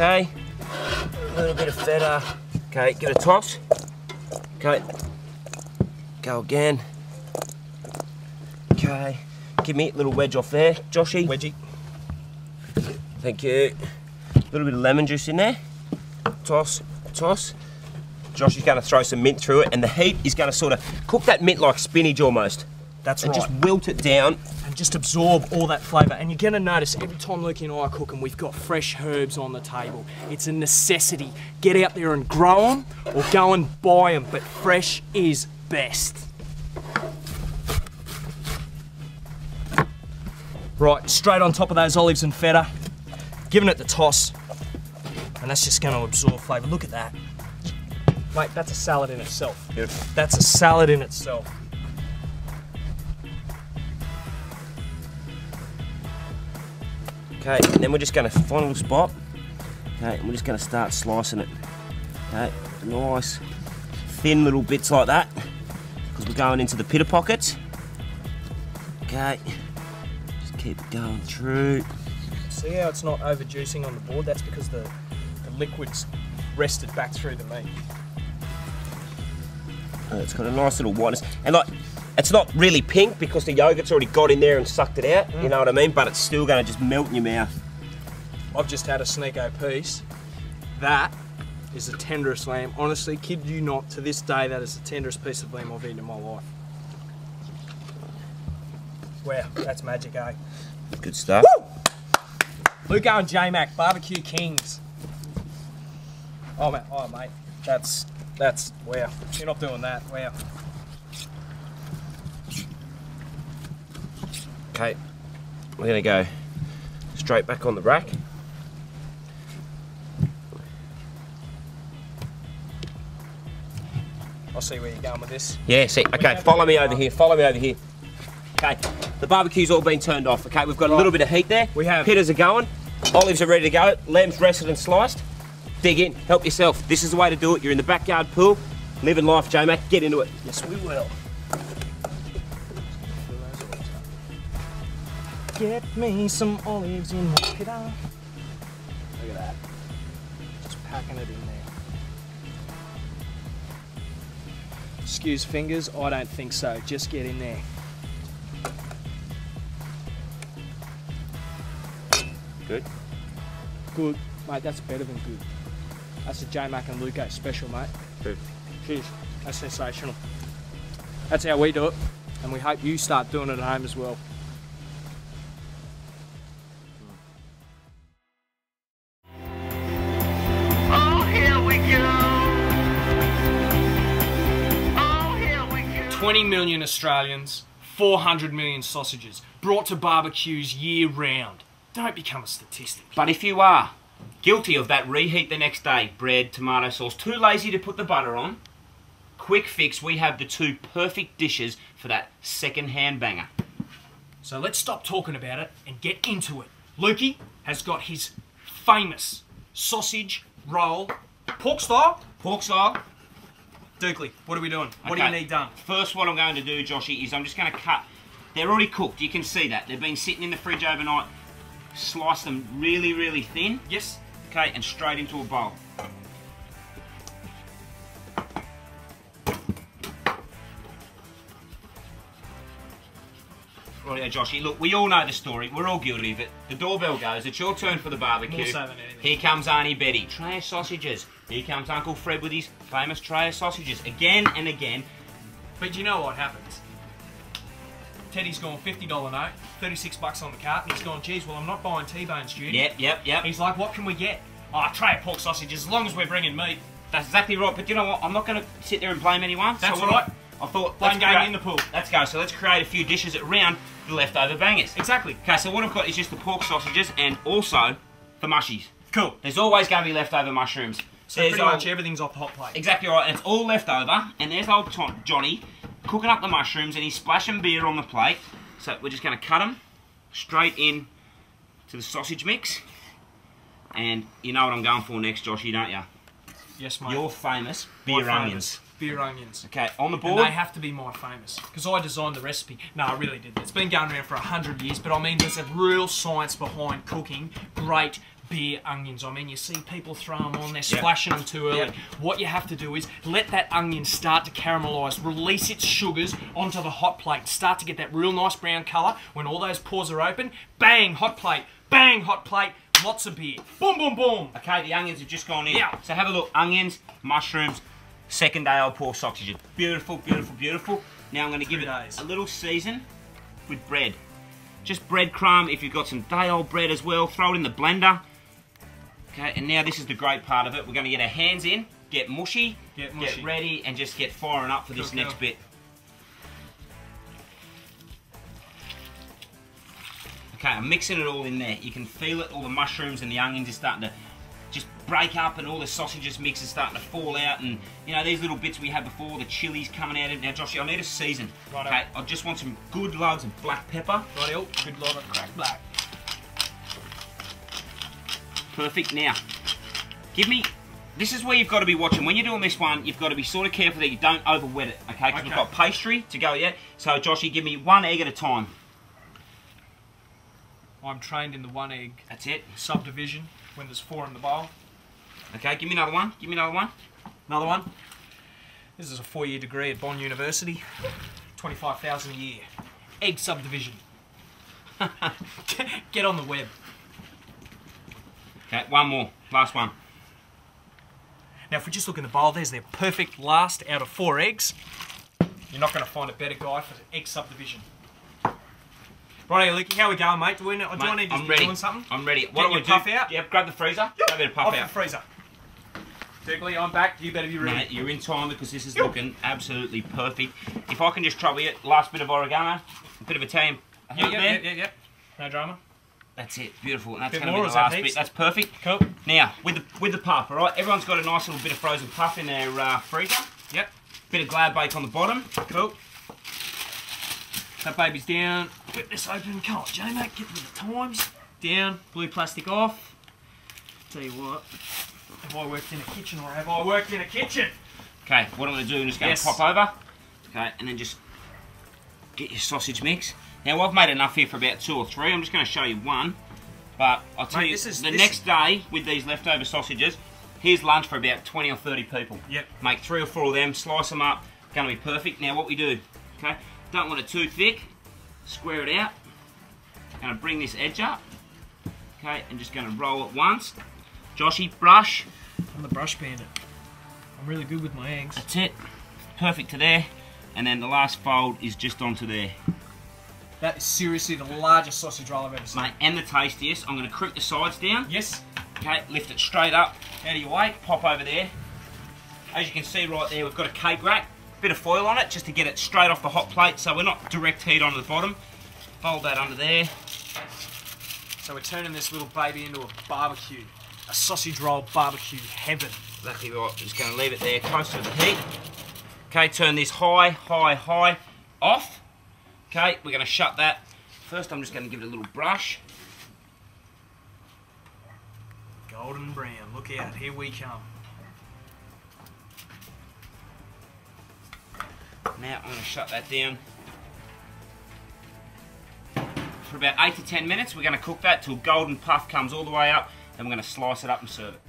Okay, a little bit of feta. Okay, give it a toss. Okay, go again. Okay, give me a little wedge off there, Joshy. Wedgie. Thank you. A little bit of lemon juice in there. Toss, toss. Josh is going to throw some mint through it, and the heat is going to sort of cook that mint like spinach almost. That's and right. Just wilt it down. And just absorb all that flavour. And you're going to notice every time Lukey and I are cooking, we've got fresh herbs on the table. It's a necessity. Get out there and grow them, or go and buy them, but fresh is best. Right, straight on top of those olives and feta, giving it the toss, and that's just going to absorb flavour. Look at that. Mate, that's a salad in itself. Beautiful. That's a salad in itself. Okay, and then we're just going to find a little spot. Okay, and we're just going to start slicing it. Okay, nice thin little bits like that, because we're going into the pitter pockets. Okay, just keep it going through. See how it's not over juicing on the board? That's because the liquid's rested back through the meat. It's got a nice little whiteness, and like, it's not really pink because the yogurt's already got in there and sucked it out, you know what I mean? But it's still going to just melt in your mouth. I've just had a Sneeko piece. That is the tenderest lamb. Honestly, kid you not, to this day, that is the tenderest piece of lamb I've eaten in my life. Wow, that's magic, eh? Good stuff. Woo! Luco and J-Mac, Barbecue Kings. Oh, man, oh, mate, that's, wow. You're not doing that, wow. Okay, we're going to go straight back on the rack. I'll see where you're going with this. Yeah, see, okay, follow me over here, follow me over here. Okay, the barbecue's all been turned off, okay? We've got a little bit of heat there. We have. Pitters are going, olives are ready to go, lamb's rested and sliced. Dig in, help yourself. This is the way to do it. You're in the backyard pool, living life, J-Mac, get into it. Yes, we will. Get me some olives in my pitter. Look at that. Just packing it in there. Excuse fingers, I don't think so. Just get in there. Good. Good. Mate, that's better than good. That's a J-Mac and Luco special, mate. Good. Cheers. That's sensational. That's how we do it. And we hope you start doing it at home as well. Oh, here we go. Oh, here we go. 20 million Australians, 400 million sausages, brought to barbecues year round. Don't become a statistic. But if you are guilty of that reheat the next day, bread, tomato sauce, too lazy to put the butter on, quick fix, we have the two perfect dishes for that second-hand banger. So let's stop talking about it and get into it. Lukey has got his famous sausage roll, pork style. Pork style. Dookley, what are we doing? What do you need done? First, what I'm going to do, Joshy, is I'm just going to cut. They're already cooked, you can see that. They've been sitting in the fridge overnight. Slice them really, really thin. Yes. Okay, and straight into a bowl. Right, Joshy, look, we all know the story. We're all guilty of it. The doorbell goes, it's your turn for the barbecue. More so than anything. Here comes Auntie Betty, tray of sausages. Here comes Uncle Fred with his famous tray of sausages. Again and again. But you know what happens? Teddy's gone $50 note, 36 bucks on the cart, and he's gone, geez, well, I'm not buying T-bones, Judy. Yep. He's like, what can we get? Oh, a tray of pork sausages, as long as we're bringing meat. That's exactly right, but you know what? I'm not going to sit there and blame anyone. That's so right. I thought, Blame game in the pool. Let's go. So let's create a few dishes around the leftover bangers. Exactly. Okay, so what I've got is just the pork sausages and also the mushies. Cool. There's always going to be leftover mushrooms. So pretty much everything's off the hot plate. Exactly right, and it's all left over, and there's old Johnny cooking up the mushrooms, and he's splashing beer on the plate. So we're just going to cut them straight in to the sausage mix. And you know what I'm going for next, Joshy, don't you? Yes, mate. Your famous beer onions. Beer onions. Okay, on the board. And they have to be my famous, because I designed the recipe. No, I really did. It's been going around for 100 years, but I mean, there's a real science behind cooking great bare onions. I mean, you see people throw them on, they're splashing them too early. Yep. What you have to do is let that onion start to caramelise, release its sugars onto the hot plate, start to get that real nice brown colour. When all those pores are open, bang, hot plate, lots of beer. Boom, boom, boom. Okay, the onions have just gone in. Yeah. So have a look, onions, mushrooms, second day old pork sausages. Beautiful, beautiful, beautiful. Now I'm going to give it a little season with bread. Just breadcrumb. If you've got some day old bread as well, throw it in the blender. Okay, and now this is the great part of it. We're going to get our hands in, get mushy, get ready, and just get firing up for this next bit. Okay, I'm mixing it all in there. You can feel it, all the mushrooms and the onions are starting to just break up and all the sausages mix is starting to fall out, and you know, these little bits we had before, the chili's coming out. Now Joshy, I need a season. Right. Okay, I just want some good loads of black pepper. Right, good lot of cracked black. Perfect. Now, give me, this is where you've got to be watching. When you're doing this one, you've got to be sort of careful that you don't over wet it, okay? Because we've got pastry to go yet. So Joshy, give me 1 egg at a time. I'm trained in the 1 egg That's it. subdivision when there's 4 in the bowl. Okay, give me another one. Give me another one. Another one. This is a 4-year degree at Bond University. 25,000 a year. Egg subdivision. Get on the web. Okay, one more. Last one. Now, if we just look in the bowl, there's their perfect last out of 4 eggs. You're not going to find a better guy for egg subdivision. Right, Luke, how we going, mate? Do I need to just be doing something? I'm ready. What do we do? Puff out? Yeah, grab the freezer. Grab a bit of puff Off out. the freezer. Diggly, I'm back. You better be ready. Mate, you're in time because this is looking absolutely perfect. If I can just trouble you, last bit of oregano, a bit of Italian herb there. Yeah. No drama. That's it, beautiful. And that's Bit going to more, be is the that last heaps? bit. That's perfect. Cool. Now, with the puff, all right? Everyone's got a nice little bit of frozen puff in their freezer. Yep. Bit of glad bake on the bottom. Cool. That baby's down. Whip this open. Come on, J-Mate, get with the times. Down. Blue plastic off. Tell you what. Have I worked in a kitchen or have I worked in a kitchen? Okay, what I'm going to do, I'm just going to pop over. Okay, and then just get your sausage mix. Now, I've made enough here for about 2 or 3. I'm just going to show you one. But I'll tell you, next day, with these leftover sausages, here's lunch for about 20 or 30 people. Yep. Make 3 or 4 of them, slice them up. Going to be perfect. Now, what we do, okay, don't want it too thick. Square it out. Going to bring this edge up. Okay, and just going to roll it once. Joshy, brush. I'm the brush bandit. I'm really good with my eggs. That's it. Perfect to there. And then the last fold is just onto there. That is seriously the largest sausage roll I've ever seen. Mate, and the tastiest. I'm going to crimp the sides down. Yes. Okay, lift it straight up out of your way. Pop over there. As you can see right there, we've got a cake rack. Bit of foil on it just to get it straight off the hot plate so we're not direct heat onto the bottom. Fold that under there. So we're turning this little baby into a barbecue. A sausage roll barbecue heaven. Exactly right. Just going to leave it there close to the heat. Okay, turn this high, high, high off. Okay, we're going to shut that. First, I'm just going to give it a little brush. Golden brown. Look out. Here we come. Now, I'm going to shut that down. For about 8 to 10 minutes, we're going to cook that till golden puff comes all the way up. Then we're going to slice it up and serve it.